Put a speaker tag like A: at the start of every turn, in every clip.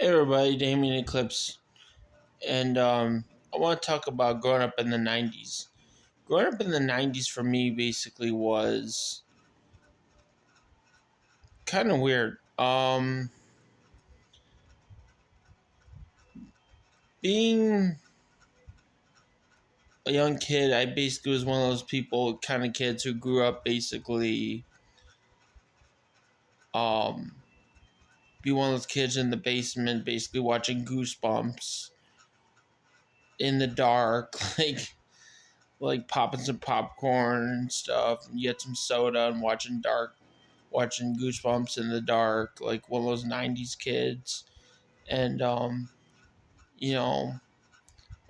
A: Hey everybody, Damien Eclipse, and I want to talk about growing up in the '90s. Growing up in the '90s for me basically was kind of weird. Being a young kid, I basically was one of those people, kind of kids who grew up basically, um, be one of those kids in the basement, basically watching Goosebumps in the dark, like popping some popcorn and stuff, and get some soda and watching Goosebumps in the dark, like one of those '90s kids, and you know,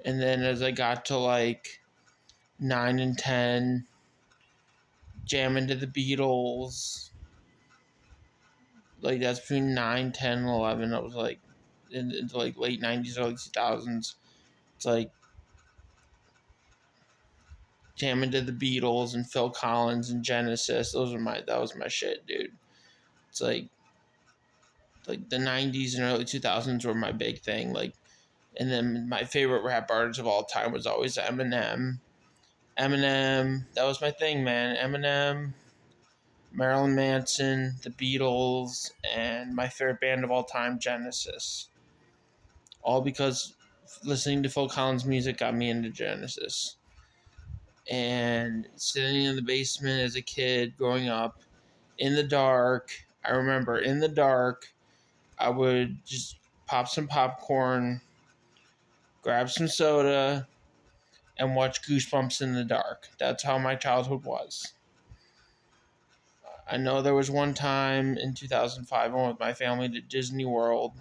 A: and then as I got to like 9 and 10, jamming to the Beatles, like that's between 9, 10, and 11. I was like into like late '90s, early 2000s. It's like jamming to the Beatles and Phil Collins and Genesis. That was my shit, dude. It's like the '90s and early 2000s were my big thing. Like, and then my favorite rap artist of all time was always Eminem. Eminem, that was my thing, man. Eminem, Marilyn Manson, the Beatles, and my favorite band of all time, Genesis. All because listening to Phil Collins music got me into Genesis. And sitting in the basement as a kid growing up in the dark, I remember in the dark, I would just pop some popcorn, grab some soda, and watch Goosebumps in the dark. That's how my childhood was. I know there was one time in 2005 I went with my family to Disney World.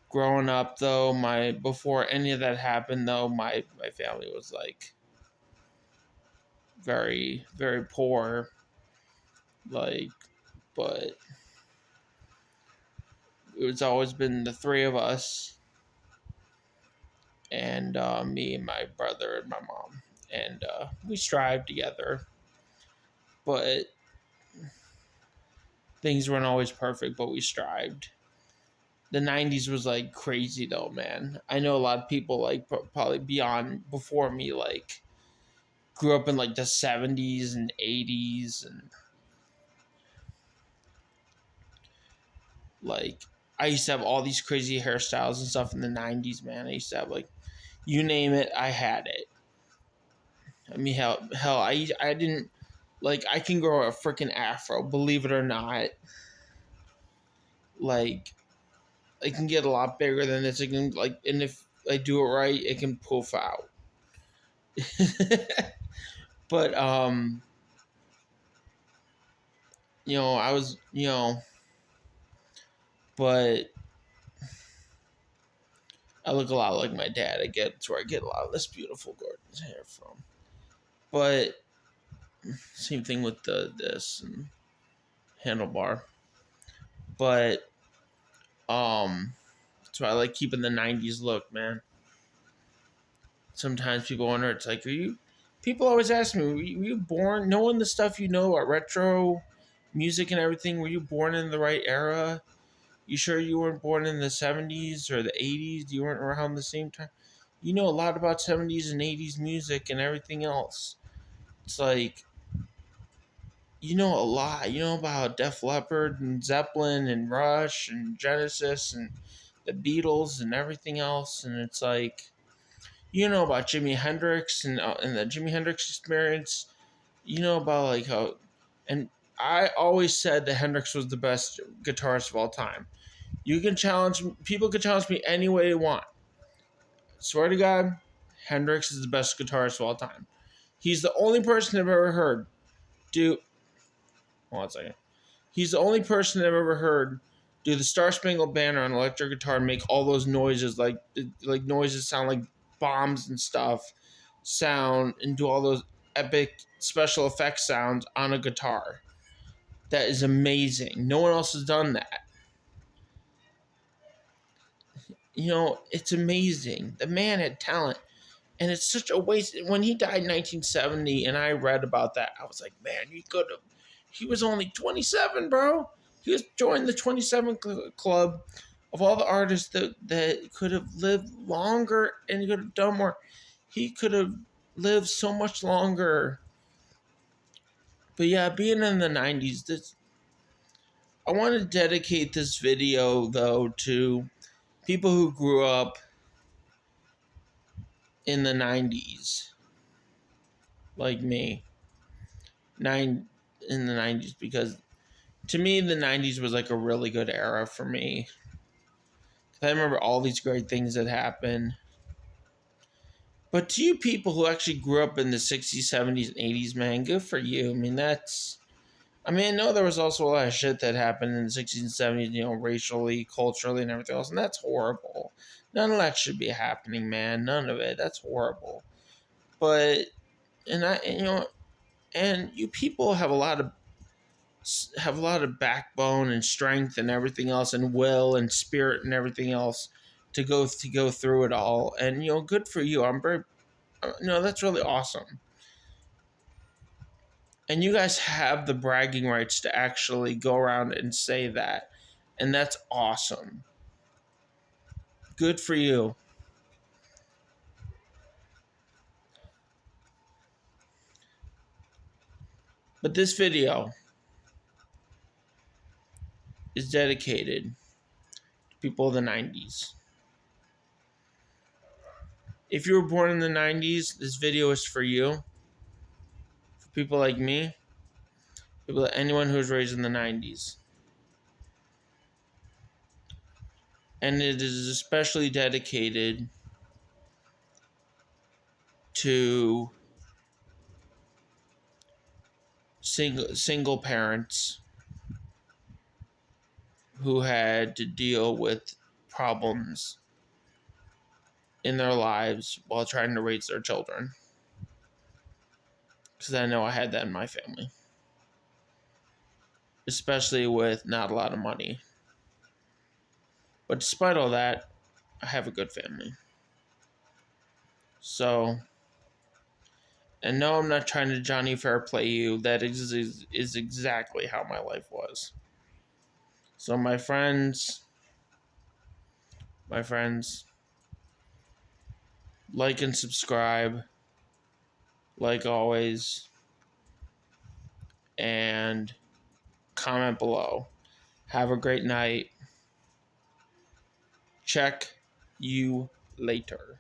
A: Growing up, though, my before any of that happened, though, my family was like very, very poor. Like, but it's always been the three of us, and me and my brother and my mom, and we strive together. But things weren't always perfect, but we strived. The '90s was like crazy though, man. I know a lot of people like probably beyond before me like grew up in like the '70s and '80s, and like I used to have all these crazy hairstyles and stuff in the '90s, man. I used to have like you name it, I had it. I mean, hell, I didn't like I can grow a freaking afro, believe it or not. Like it can get a lot bigger than this. It can like, and if I do it right, it can poof out. But I was, but I look a lot like my dad. It's where I get a lot of this beautiful, gorgeous hair from. But same thing with this and handlebar. But that's why I like keeping the '90s look, man. Sometimes people wonder, it's like, are you? People always ask me, were you born knowing the stuff you know about retro music and everything? Were you born in the right era? You sure you weren't born in the '70s or the '80s? You weren't around the same time? You know a lot about '70s and '80s music and everything else. It's like, you know a lot. You know about Def Leppard and Zeppelin and Rush and Genesis and the Beatles and everything else. And it's like, you know about Jimi Hendrix and the Jimi Hendrix Experience. You know about like how, and I always said that Hendrix was the best guitarist of all time. You can challenge people can challenge me any way they want. Swear to God, Hendrix is the best guitarist of all time. He's the only person I've ever heard do. Hold on a second. He's the only person I've ever heard do the Star Spangled Banner on electric guitar and make all those noises like noises sound like bombs and stuff sound and do all those epic special effects sounds on a guitar. That is amazing. No one else has done that. It's amazing. The man had talent. And it's such a waste. When he died in 1970, and I read about that, I was like, man, he was only 27, bro. He was joined the 27 club of all the artists that could have lived longer and he could have done more. He could have lived so much longer. But yeah, being in the 90s, I want to dedicate this video, though, to people who grew up in the 90s, like me. In the 90s, because to me, the 90s was like a really good era for me. I remember all these great things that happened. But to you people who actually grew up in the 60s, 70s, and 80s, man, good for you. I know there was also a lot of shit that happened in the 60s and 70s, racially, culturally, and everything else, and that's horrible. None of that should be happening, man. None of it. That's horrible. But, and you people have a lot of backbone and strength and everything else, and will and spirit and everything else to go through it all. And good for you. I'm very, that's really awesome. And you guys have the bragging rights to actually go around and say that, and that's awesome. Good for you. But this video is dedicated to people of the 90s. If you were born in the 90s, this video is for you. For people like me, anyone who was raised in the 90s. And it is especially dedicated to single parents who had to deal with problems in their lives while trying to raise their children. Because I know I had that in my family. Especially with not a lot of money. But despite all that, I have a good family. So, and no, I'm not trying to Johnny Fairplay you. That is exactly how my life was. So my friends, like and subscribe, like always, and comment below. Have a great night. Check you later.